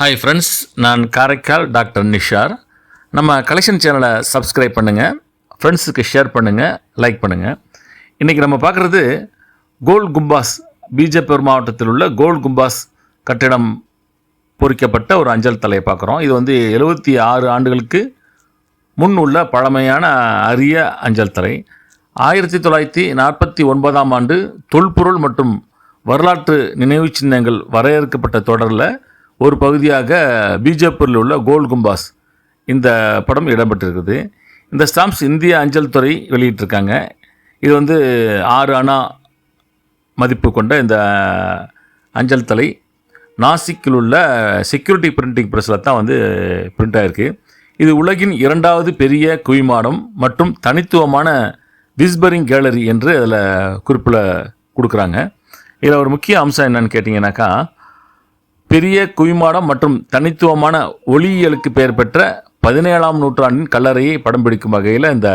Hi friends, நான் Karaikal doctor Nishar. நம்ம collection சேனலை சப்ஸ்கிரைப் பண்ணுங்கள், ஃப்ரெண்ட்ஸுக்கு ஷேர் பண்ணுங்கள், லைக் பண்ணுங்கள். இன்றைக்கி நம்ம பார்க்குறது கோல் கும்பாஸ், பீஜப்பூர் மாவட்டத்தில் உள்ள கோல் கும்பாஸ் கட்டிடம் பொறிக்கப்பட்ட ஒரு அஞ்சல் தலையை பார்க்குறோம். இது 76 ஆண்டுகளுக்கு முன் உள்ள பழமையான அரிய அஞ்சல் தலை. 1949ஆம் ஆண்டு தொல்பொருள் மற்றும் வரலாற்று நினைவு சின்னங்கள் வரையறுக்கப்பட்ட தொடரில் ஒரு பகுதியாக பீஜப்பூரில் உள்ள கோல் கும்பாஸ் இந்த படம் இடம்பெற்றிருக்குது. இந்த ஸ்டாம்ப்ஸ் இந்திய அஞ்சல் துறை வெளியிட்டிருக்காங்க. இது 6 அணா மதிப்பு கொண்ட இந்த அஞ்சல் தலை நாசிக்கில் உள்ள செக்யூரிட்டி பிரிண்டிங் ப்ரெஸ்ஸில் தான் பிரிண்ட் ஆகிருக்கு. இது உலகின் 2வது பெரிய குவிமாடம் மற்றும் தனித்துவமான விஸ்பரிங் கேலரி என்று அதில் குறிப்பில் கொடுக்குறாங்க. இதில் ஒரு முக்கிய அம்சம் என்னன்னு கேட்டிங்கனாக்கா, பெரிய குவிமாடம் மற்றும் தனித்துவமான ஒளியியலுக்கு பெயர் பெற்ற 17ஆம் நூற்றாண்டின் கல்லறையை படம் பிடிக்கும் வகையில் இந்த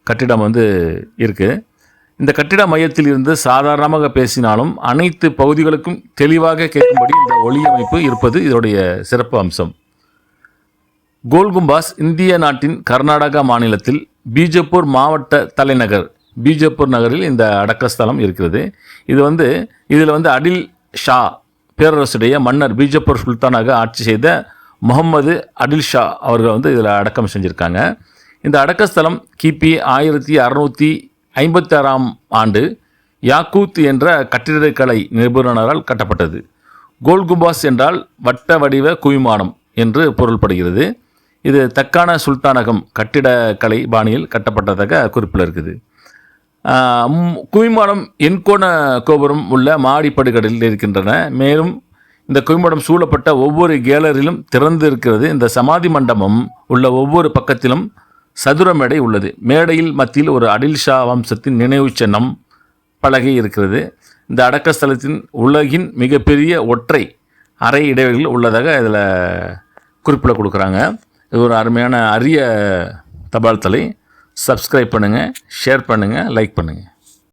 கட்டிடம் இருக்குது. இந்த கட்டிட மையத்தில் இருந்து சாதாரணமாக பேசினாலும் அனைத்து பகுதிகளுக்கும் தெளிவாக கேட்கும்படி இந்த ஒளி அமைப்பு இருப்பது இதனுடைய சிறப்பு அம்சம். கோல் கும்பாஸ் இந்திய நாட்டின் கர்நாடகா மாநிலத்தில் பீஜப்பூர் மாவட்ட தலைநகர் பீஜப்பூர் நகரில் இந்த அடக்கஸ்தலம் இருக்கிறது. இதில் அடில் ஷா பேரரசுடைய மன்னர் பீஜப்பூர் சுல்தானாக ஆட்சி செய்த முகமது அடில் ஷா அவர்கள் இதில் அடக்கம் செஞ்சுருக்காங்க. இந்த அடக்கஸ்தலம் கிபி 1656ஆம் ஆண்டு யாக்கூத் என்ற கட்டிடக்கலை நிபுணரால் கட்டப்பட்டது. கோல் கும்பாஸ் என்றால் வட்ட வடிவ குவிமாடம் என்று பொருள்படுகிறது. இது தக்கான சுல்தானகம் கட்டிடக்கலை பாணியில் கட்டப்பட்டதாக குறிப்பில் இருக்குது. குவிமாடம் எண்கோண கோபுரம் உள்ள மாடிப்படுகளில் இருக்கின்றன. மேலும் இந்த குவிமாடம் சூழப்பட்ட ஒவ்வொரு கேலரியிலும் திறந்து இருக்கிறது. இந்த சமாதி மண்டபம் உள்ள ஒவ்வொரு பக்கத்திலும் சதுர மேடை உள்ளது. மேடையில் மத்தியில் ஒரு அடில் ஷா வம்சத்தின் நினைவு சின்னம் பலகை இருக்கிறது. இந்த அடக்கஸ்தலத்தின் உலகின் மிகப்பெரிய ஒற்றை அறை இடைவெளிகள் உள்ளதாக இதில் குறிப்பில் கொடுக்குறாங்க. இது ஒரு அருமையான அரிய தபால் தலை. சப்ஸ்கிரைப் பண்ணுங்கள், ஷேர் பண்ணுங்கள், லைக் பண்ணுங்கள்.